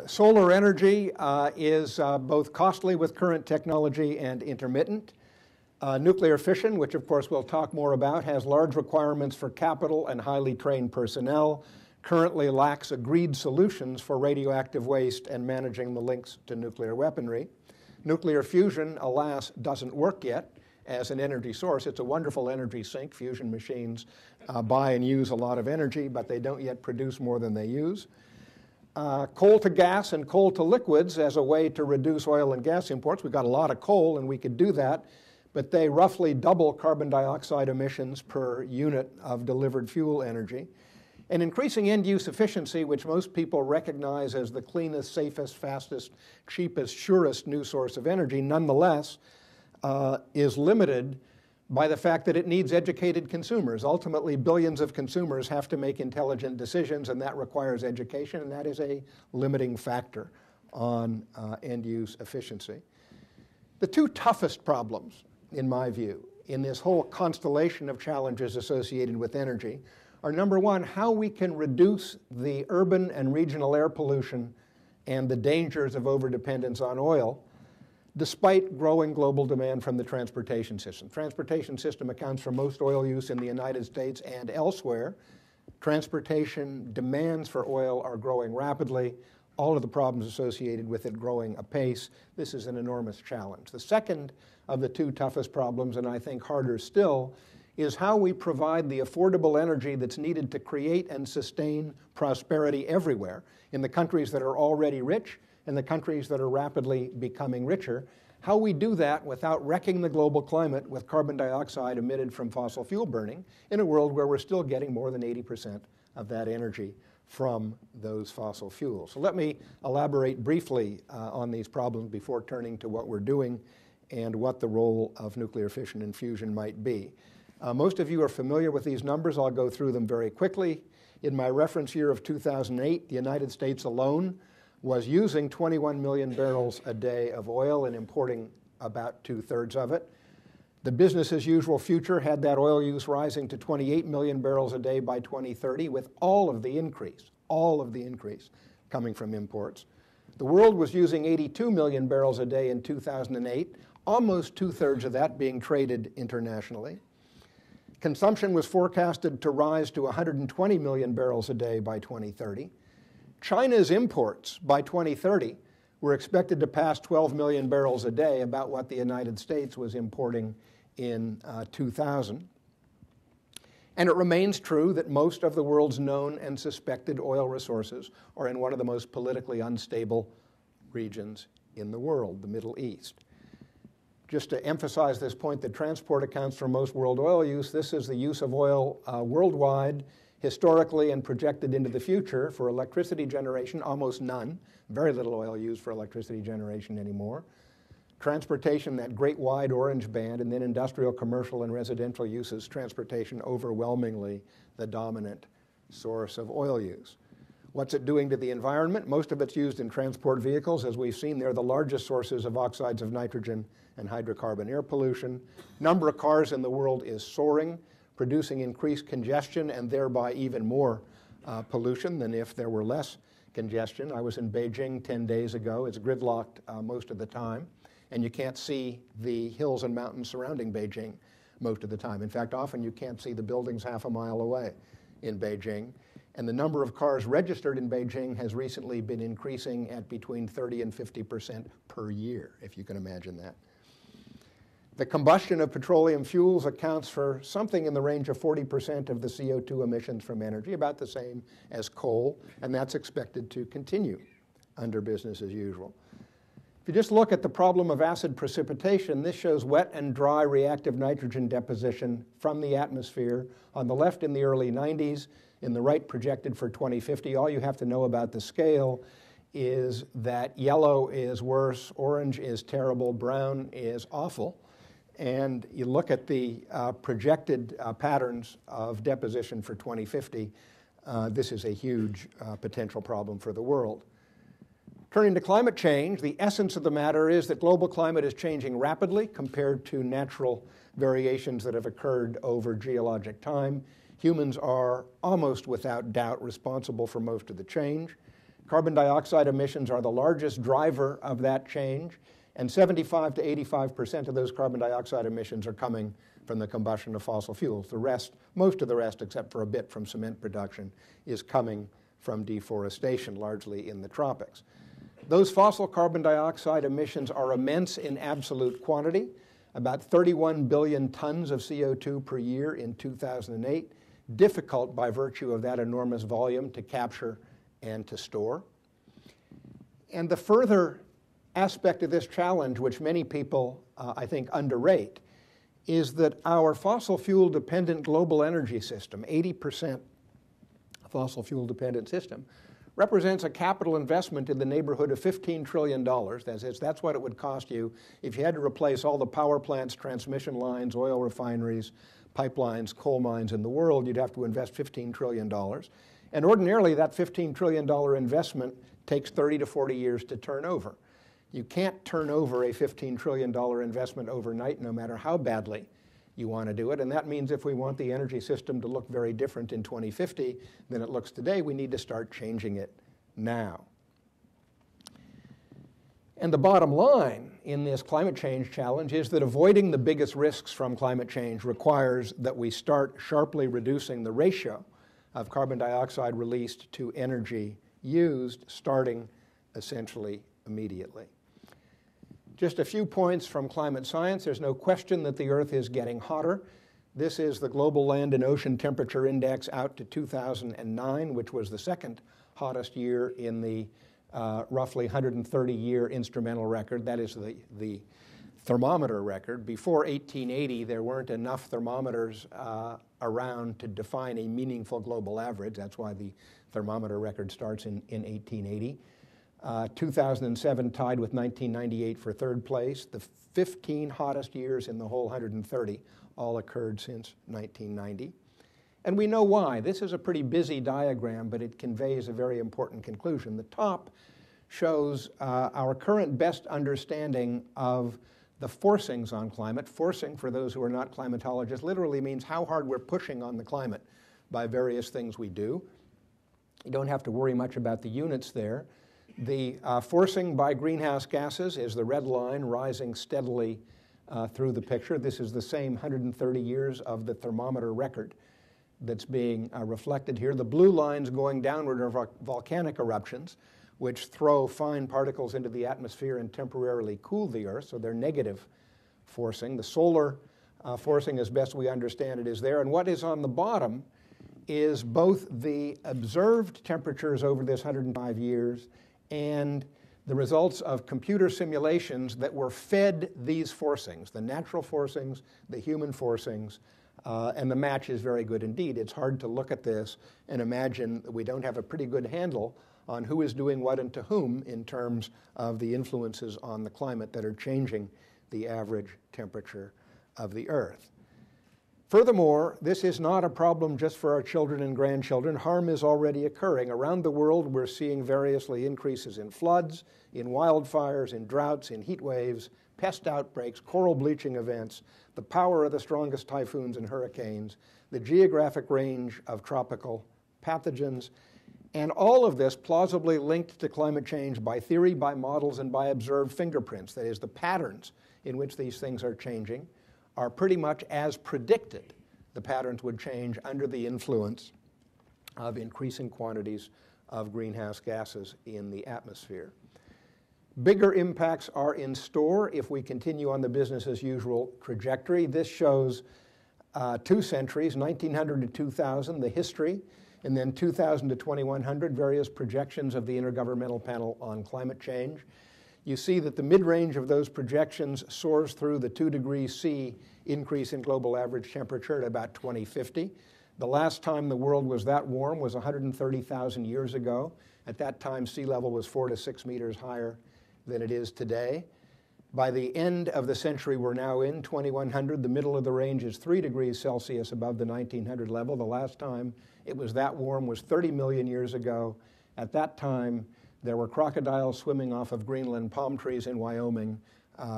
Solar energy is both costly with current technology and intermittent. Nuclear fission, which of course we'll talk more about, has large requirements for capital and highly trained personnel, currently lacks agreed solutions for radioactive waste and managing the links to nuclear weaponry. Nuclear fusion, alas, doesn't work yet as an energy source. It's a wonderful energy sink. Fusion machines buy and use a lot of energy, but they don't yet produce more than they use. Coal to gas and coal to liquids as a way to reduce oil and gas imports. We've got a lot of coal and we could do that, but they roughly double carbon dioxide emissions per unit of delivered fuel energy. And increasing end-use efficiency, which most people recognize as the cleanest, safest, fastest, cheapest, surest new source of energy, nonetheless is limited by the fact that it needs educated consumers. Ultimately, billions of consumers have to make intelligent decisions, and that requires education, and that is a limiting factor on end-use efficiency. The two toughest problems, in my view, in this whole constellation of challenges associated with energy are, number one, how we can reduce the urban and regional air pollution and the dangers of overdependence on oil, despite growing global demand from the transportation system. Transportation system accounts for most oil use in the United States and elsewhere. Transportation demands for oil are growing rapidly. All of the problems associated with it growing apace. This is an enormous challenge. The second of the two toughest problems, and I think harder still, is how we provide the affordable energy that's needed to create and sustain prosperity everywhere, in the countries that are already rich and the countries that are rapidly becoming richer. How we do that without wrecking the global climate with carbon dioxide emitted from fossil fuel burning in a world where we're still getting more than 80% of that energy from those fossil fuels. So let me elaborate briefly on these problems before turning to what we're doing and what the role of nuclear fission and fusion might be. Most of you are familiar with these numbers. I'll go through them very quickly. In my reference year of 2008, the United States alone was using 21 million barrels a day of oil and importing about 2/3 of it. The business as usual future had that oil use rising to 28 million barrels a day by 2030, with all of the increase coming from imports. The world was using 82 million barrels a day in 2008, almost 2/3 of that being traded internationally. Consumption was forecasted to rise to 120 million barrels a day by 2030. China's imports by 2030 were expected to pass 12 million barrels a day, about what the United States was importing in 2000. And it remains true that most of the world's known and suspected oil resources are in one of the most politically unstable regions in the world, the Middle East. Just to emphasize this point, that transport accounts for most world oil use. This is the use of oil worldwide, historically and projected into the future. For electricity generation, almost none. Very little oil used for electricity generation anymore. Transportation, that great wide orange band, and then industrial, commercial, and residential uses, transportation overwhelmingly the dominant source of oil use. What's it doing to the environment? Most of it's used in transport vehicles. As we've seen, they're the largest sources of oxides of nitrogen and hydrocarbon air pollution. Number of cars in the world is soaring, producing increased congestion and thereby even more pollution than if there were less congestion. I was in Beijing 10 days ago. It's gridlocked most of the time, and you can't see the hills and mountains surrounding Beijing most of the time. In fact, often you can't see the buildings half a mile away in Beijing. And the number of cars registered in Beijing has recently been increasing at between 30% and 50% per year, if you can imagine that. The combustion of petroleum fuels accounts for something in the range of 40% of the CO2 emissions from energy, about the same as coal, and that's expected to continue under business as usual. If you just look at the problem of acid precipitation, this shows wet and dry reactive nitrogen deposition from the atmosphere. On the left in the early 90s, in the right projected for 2050. All you have to know about the scale is that yellow is worse, orange is terrible, brown is awful. And you look at the projected patterns of deposition for 2050, this is a huge potential problem for the world. Turning to climate change, the essence of the matter is that global climate is changing rapidly compared to natural variations that have occurred over geologic time. Humans are almost without doubt responsible for most of the change. Carbon dioxide emissions are the largest driver of that change, and 75 to 85% of those carbon dioxide emissions are coming from the combustion of fossil fuels. The rest, most of the rest, except for a bit from cement production, is coming from deforestation, largely in the tropics. Those fossil carbon dioxide emissions are immense in absolute quantity, about 31 billion tons of CO2 per year in 2008, difficult by virtue of that enormous volume to capture and to store. And the further aspect of this challenge, which many people, I think, underrate, is that our fossil fuel dependent global energy system, 80% fossil fuel dependent system, represents a capital investment in the neighborhood of $15 trillion. That's what it would cost you if you had to replace all the power plants, transmission lines, oil refineries, pipelines, coal mines in the world. You'd have to invest $15 trillion. And ordinarily, that $15 trillion investment takes 30 to 40 years to turn over. You can't turn over a $15 trillion investment overnight, no matter how badly you want to do it. And that means if we want the energy system to look very different in 2050 than it looks today, we need to start changing it now. And the bottom line in this climate change challenge is that avoiding the biggest risks from climate change requires that we start sharply reducing the ratio of carbon dioxide released to energy used, starting essentially immediately. Just a few points from climate science. There's no question that the Earth is getting hotter. This is the global land and ocean temperature index out to 2009, which was the second hottest year in the roughly 130-year instrumental record. That is the thermometer record. Before 1880, there weren't enough thermometers around to define a meaningful global average. That's why the thermometer record starts in 1880. 2007 tied with 1998 for third place. The 15 hottest years in the whole 130 all occurred since 1990. And we know why. This is a pretty busy diagram, but it conveys a very important conclusion. The top shows our current best understanding of the forcings on climate. Forcing, for those who are not climatologists, literally means how hard we're pushing on the climate by various things we do. You don't have to worry much about the units there. The forcing by greenhouse gases is the red line rising steadily through the picture. This is the same 130 years of the thermometer record that's being reflected here. The blue lines going downward are volcanic eruptions, which throw fine particles into the atmosphere and temporarily cool the Earth, so they're negative forcing. The solar forcing, as best we understand it, is there. And what is on the bottom is both the observed temperatures over this 105 years and the results of computer simulations that were fed these forcings, the natural forcings, the human forcings, and the match is very good indeed. It's hard to look at this and imagine that we don't have a pretty good handle on who is doing what and to whom in terms of the influences on the climate that are changing the average temperature of the Earth. Furthermore, this is not a problem just for our children and grandchildren. Harm is already occurring. Around the world, we're seeing variously increases in floods, in wildfires, in droughts, in heat waves, pest outbreaks, coral bleaching events, the power of the strongest typhoons and hurricanes, the geographic range of tropical pathogens, and all of this plausibly linked to climate change by theory, by models, and by observed fingerprints. That is, the patterns in which these things are changing are pretty much as predicted. The patterns would change under the influence of increasing quantities of greenhouse gases in the atmosphere. Bigger impacts are in store if we continue on the business as usual trajectory. This shows 2 centuries, 1900 to 2000, the history, and then 2000 to 2100, various projections of the Intergovernmental Panel on Climate Change. You see that the mid-range of those projections soars through the 2 degrees C increase in global average temperature at about 2050. The last time the world was that warm was 130,000 years ago. At that time, sea level was 4 to 6 meters higher than it is today. By the end of the century we're now in, 2100, the middle of the range is 3 degrees Celsius above the 1900 level. The last time it was that warm was 30 million years ago. At that time, there were crocodiles swimming off of Greenland, palm trees in Wyoming,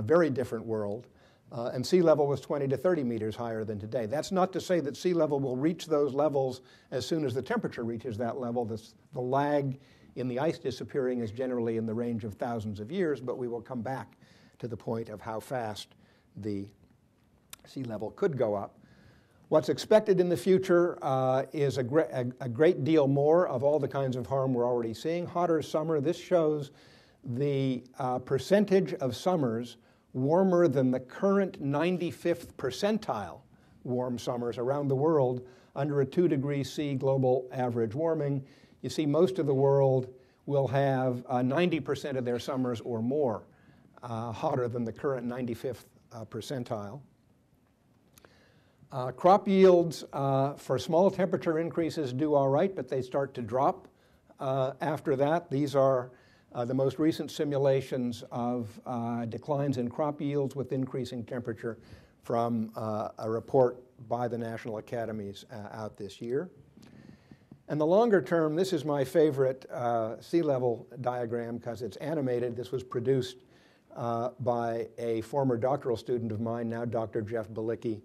very different world. And sea level was 20 to 30 meters higher than today. That's not to say that sea level will reach those levels as soon as the temperature reaches that level. The lag in the ice disappearing is generally in the range of thousands of years, but we will come back to the point of how fast the sea level could go up. What's expected in the future is a great deal more of all the kinds of harm we're already seeing. Hotter summer, this shows the percentage of summers warmer than the current 95th percentile warm summers around the world under a 2 degrees C global average warming. You see most of the world will have 90% of their summers or more hotter than the current 95th percentile. Crop yields for small temperature increases do all right, but they start to drop after that. These are the most recent simulations of declines in crop yields with increasing temperature from a report by the National Academies out this year. And the longer term, this is my favorite sea level diagram because it's animated. This was produced by a former doctoral student of mine, now Dr. Jeff Balicki.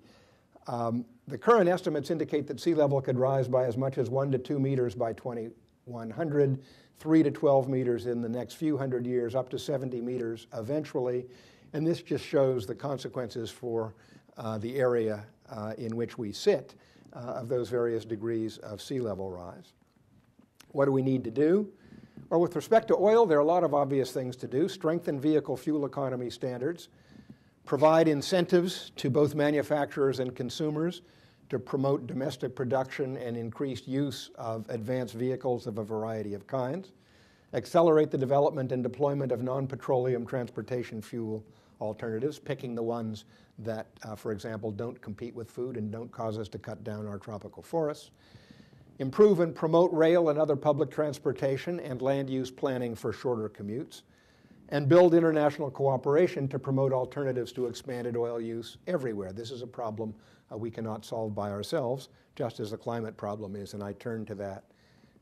The current estimates indicate that sea level could rise by as much as 1 to 2 meters by 2100, 3 to 12 meters in the next few hundred years, up to 70 meters eventually. And this just shows the consequences for the area in which we sit of those various degrees of sea level rise. What do we need to do? Well, with respect to oil, there are a lot of obvious things to do. Strengthen vehicle fuel economy standards. Provide incentives to both manufacturers and consumers to promote domestic production and increased use of advanced vehicles of a variety of kinds. Accelerate the development and deployment of non-petroleum transportation fuel alternatives, picking the ones that, for example, don't compete with food and don't cause us to cut down our tropical forests. Improve and promote rail and other public transportation and land use planning for shorter commutes. And build international cooperation to promote alternatives to expanded oil use everywhere. This is a problem we cannot solve by ourselves, just as the climate problem is, and I turn to that.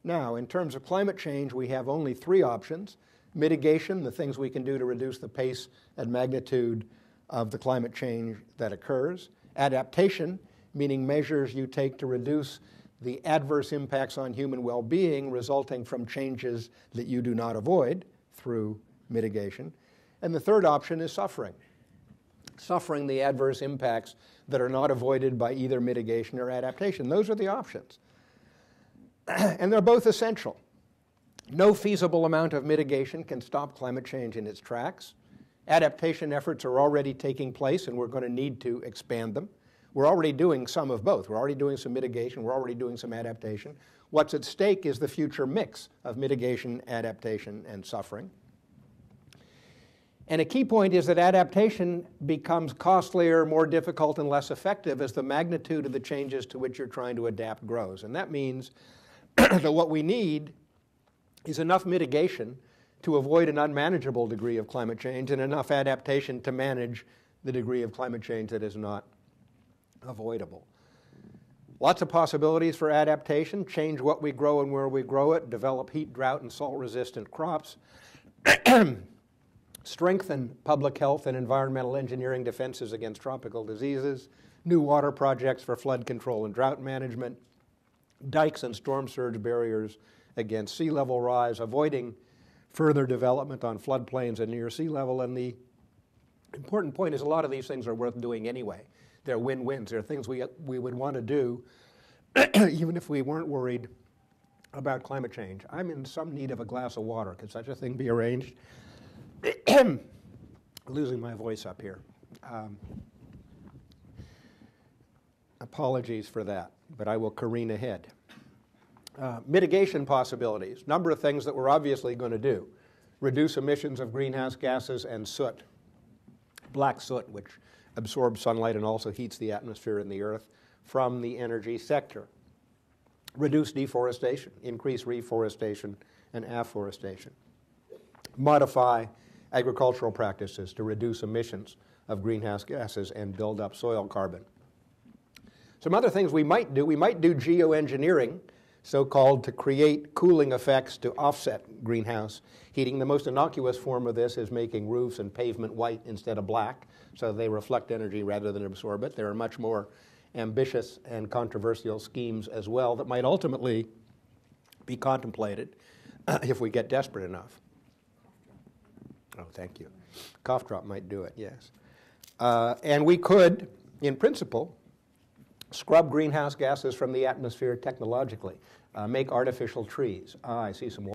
Now, in terms of climate change, we have only 3 options. Mitigation, the things we can do to reduce the pace and magnitude of the climate change that occurs. Adaptation, meaning measures you take to reduce the adverse impacts on human well-being resulting from changes that you do not avoid through mitigation. And the third option is suffering. Suffering the adverse impacts that are not avoided by either mitigation or adaptation. Those are the options. And they're both essential. No feasible amount of mitigation can stop climate change in its tracks. Adaptation efforts are already taking place, and we're going to need to expand them. We're already doing some of both. We're already doing some mitigation. We're already doing some adaptation. What's at stake is the future mix of mitigation, adaptation, and suffering. And a key point is that adaptation becomes costlier, more difficult, and less effective as the magnitude of the changes to which you're trying to adapt grows. And that means that what we need is enough mitigation to avoid an unmanageable degree of climate change and enough adaptation to manage the degree of climate change that is not avoidable. Lots of possibilities for adaptation. Change what we grow and where we grow it. Develop heat, drought, and salt-resistant crops. Strengthen public health and environmental engineering defenses against tropical diseases, new water projects for flood control and drought management, dikes and storm surge barriers against sea level rise, avoiding further development on floodplains and near sea level. And the important point is a lot of these things are worth doing anyway. They're win-wins. They're things we would want to do even if we weren't worried about climate change. I'm in some need of a glass of water. Could such a thing be arranged? Losing my voice up here. Apologies for that, but I will careen ahead. Mitigation possibilities. Number of things that we're obviously going to do. Reduce emissions of greenhouse gases and soot. Black soot, which absorbs sunlight and also heats the atmosphere and the earth from the energy sector. Reduce deforestation. Increase reforestation and afforestation. Modify agricultural practices to reduce emissions of greenhouse gases and build up soil carbon. Some other things we might do geoengineering, so-called, to create cooling effects to offset greenhouse heating. The most innocuous form of this is making roofs and pavement white instead of black, so they reflect energy rather than absorb it. There are much more ambitious and controversial schemes as well that might ultimately be contemplated. if we get desperate enough. Oh, thank you. Cough drop might do it, yes. And we could, in principle, scrub greenhouse gases from the atmosphere technologically, make artificial trees. I see some